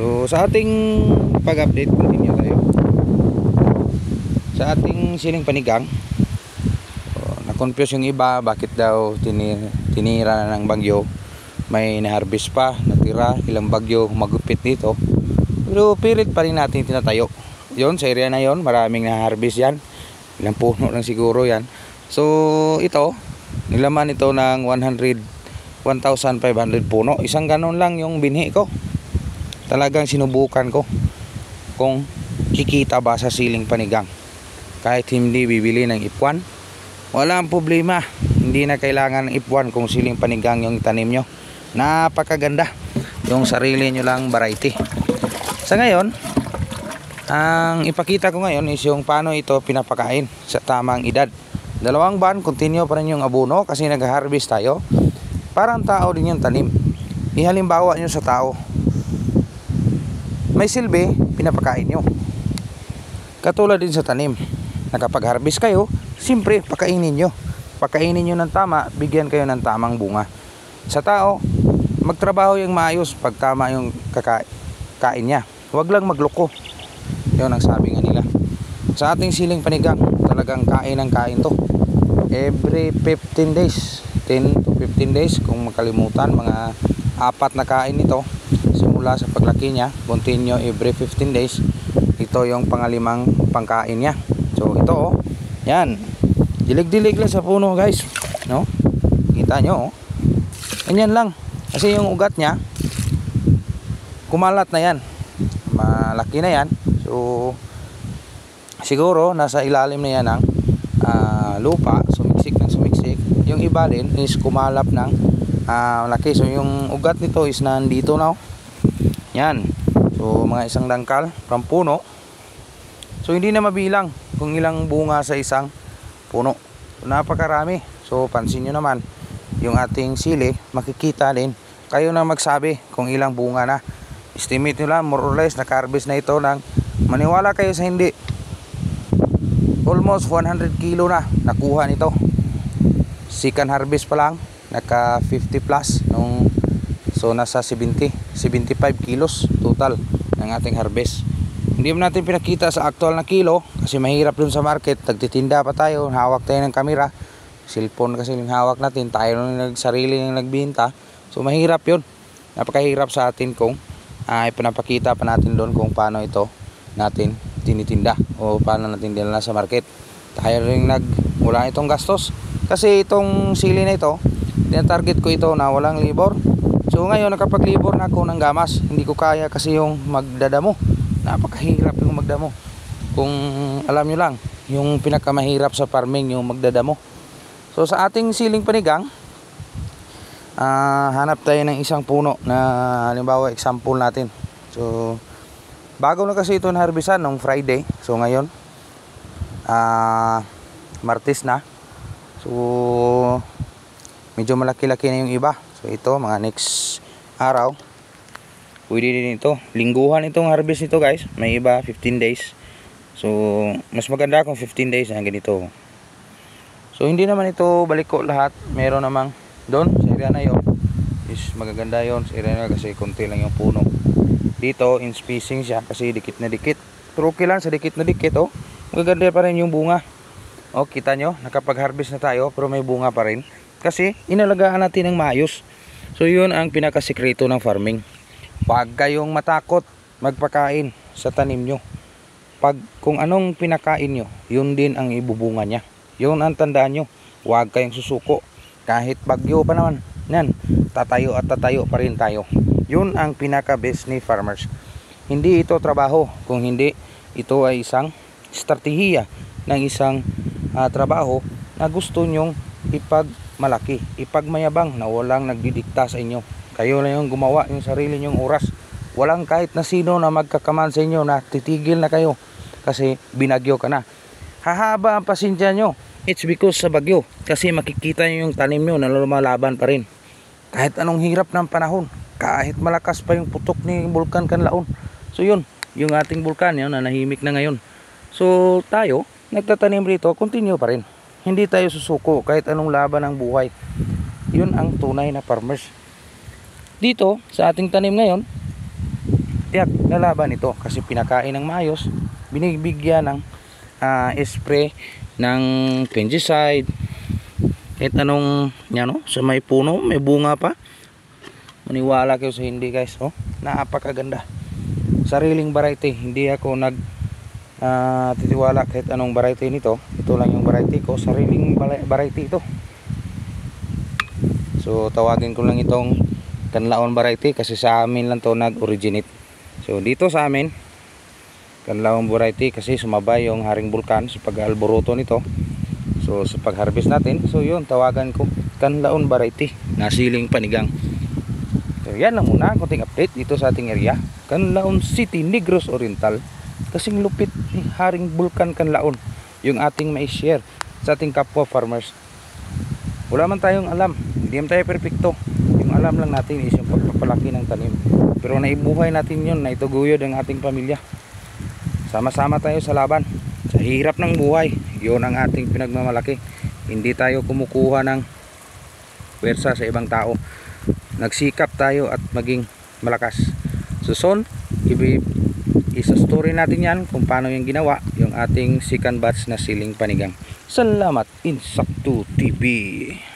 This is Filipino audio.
So sa ating pag-update, continue tayo sa ating siling panigang. Na-confuse yung iba, bakit daw tinira na ng bagyo. May na-harvest pa, natira, ilang bagyo magupit dito. Pero pilit pa rin natin tinatayo. Yun, sa area na yon, maraming na-harvest yan. Ilang puno lang siguro yan. So ito, nilaman ito ng 1,500 puno. Isang ganon lang yung binhi ko. Talagang sinubukan ko kung kikita ba sa siling panigang. Kahit hindi bibili ng ipwan, wala ang problema. Hindi na kailangan ng ipwan kung siling panigang yung tanim nyo. Napakaganda. Yung sarili nyo lang variety. Sa ngayon, ang ipakita ko ngayon is yung paano ito pinapakain sa tamang edad. 2 buwan, continue pa rin yung abono kasi nag-harvest tayo. Parang tao din yung tanim. Ihalimbawa nyo sa tao. May silbi, pinapakain nyo. Katulad din sa tanim. Nakapag-harvest kayo, siyempre pakainin nyo. Pakainin nyo ng tama, bigyan kayo ng tamang bunga. Sa tao, magtrabaho yung maayos pag tama yung kain niya. Huwag lang magloko. Yun ang sabi nga nila. Sa ating siling panigang, talagang kain ng kain to. Every 15 days, 10 to 15 days, kung makalimutan, mga 4 na kain nito. Simula sa paglaki niya, continue every 15 days. Ito yung pangalimang pangkain niya. So ito oh, yan. Dilig-dilig lang sa puno guys. No? Kita nyo oh. Ganyan lang. Kasi yung ugat niya, kumalat na yan. Malaki na yan. So siguro nasa ilalim na yan ng lupa, sumiksik ng sumiksik. Yung iba din is kumalap ng malaki. So yung ugat nito is nandito na. Yan. So mga isang dangkal from puno. So hindi na mabilang kung ilang bunga sa isang puno. So, napakarami. So pansin nyo naman, yung ating sili, makikita din. Kayo na magsabi kung ilang bunga na. Estimate nyo lang, more or less, naka-harvest na ito ng, maniwala kayo sa hindi, almost 100 kilo na nakuha nito. Second harvest pa lang, naka 50 plus nung, so nasa 75 kilos total ng ating harvest. Hindi mo natin pinakita sa actual na kilo kasi mahirap dun sa market. Nagtitinda pa tayo, hawak tayo ng kamera, cellphone kasi yung hawak natin, tayo nung sarili yung nagbinta. So mahirap yun, napakahirap sa atin kung ipinapakita pa natin doon kung paano ito natin tinitinda o paano natin dinala sa market. Tayo rin wala itong gastos kasi itong sili na ito, tinatarget ko ito na walang libor. So ngayon nakapag-libor na ako ng gamas, hindi ko kaya kasi yung magdadamo. Napakahirap yung magdamo. Kung alam nyo lang, yung pinakamahirap sa farming yung magdadamo. So sa ating siling panigang, hanap tayo ng isang puno na halimbawa example natin. So bago na kasi ito na-harvestan nung Friday. So ngayon Martes na. So medyo malaki-laki na yung iba. So ito mga next araw pwede din ito. Lingguhan itong harvest nito guys. May iba 15 days. So mas maganda kung 15 days na ganito. So hindi naman ito baliko lahat. Meron namang doon sa area na yon is magaganda yon sa area na kasi konti lang yung puno. Dito in spacing siya kasi dikit na dikit. Pero okay lang sa dikit na dikit oh. Magaganda pa rin yung bunga. Oh, kita nyo, nakapag-harvest na tayo pero may bunga pa rin. Kasi inalagaan natin ng maayos. So yun ang pinakasikreto ng farming. Huwag kayong matakot magpakain sa tanim nyo. Kung anong pinakain nyo, yun din ang ibubunga nya. Yun ang tandaan nyo. Huwag kayong susuko. Kahit bagyo pa naman, yan, tatayo at tatayo pa rin tayo. Yun ang pinaka-best ni farmers. Hindi ito trabaho. Kung hindi, ito ay isang estratehiya ng isang trabaho na gusto nyong ipagmalaki, ipagmayabang na walang nagdidikta sa inyo. Kayo na yung gumawa yung sarili nyong oras. Walang kahit na sino na magkakaman sa inyo na titigil na kayo kasi binagyo ka na. Hahaba ang pasensya nyo. It's because sa bagyo. Kasi makikita nyo yung tanim nyo na lumalaban pa rin. Kahit anong hirap ng panahon. Kahit malakas pa yung putok ni Bulkan Kanlaon. So yun, yung ating bulkan yun na nahimik na ngayon. So tayo, nagtatanim rito, continue pa rin. Hindi tayo susuko kahit anong laban ng buhay. Yun ang tunay na farmers. Dito sa ating tanim ngayon, tiyak lalaban ito kasi pinakain ng maayos, binibigyan ng spray ng fungicide, kahit anong yan, sa may puno may bunga pa. Maniwala kayo sa hindi guys, napakaganda, sariling variety. Hindi ako titiwala kahit anong variety nito. Ito lang yung variety ko, sariling variety ito. So tawagin ko lang itong Kanlaon variety kasi sa amin lang to nag-originate. So dito sa amin Kanlaon variety kasi sumabay yung Haring Bulkan sa pag-alboroto nito. So sa pag-harvest natin, so yun tawagan ko Kanlaon variety na siling panigang. So yan lang muna, konting update dito sa ating area, Kanlaon City, Negros Oriental. Kasing lupit ni Haring Bulkan Kanlaon yung ating may share sa ating kapwa farmers. Wala man tayong alam, hindi man tayo perfecto. Yung alam lang natin is yung pagpapalaki ng tanim, pero naibuhay natin yun, naituguyod ang ating pamilya. Sama-sama tayo sa laban sa hirap ng buhay, yun ang ating pinagmamalaki. Hindi tayo kumukuha ng pwersa sa ibang tao, nagsikap tayo at maging malakas. So son, isa story natin yan kung paano yung ginawa yung ating second batch na siling panigang. Salamat Insakto TV.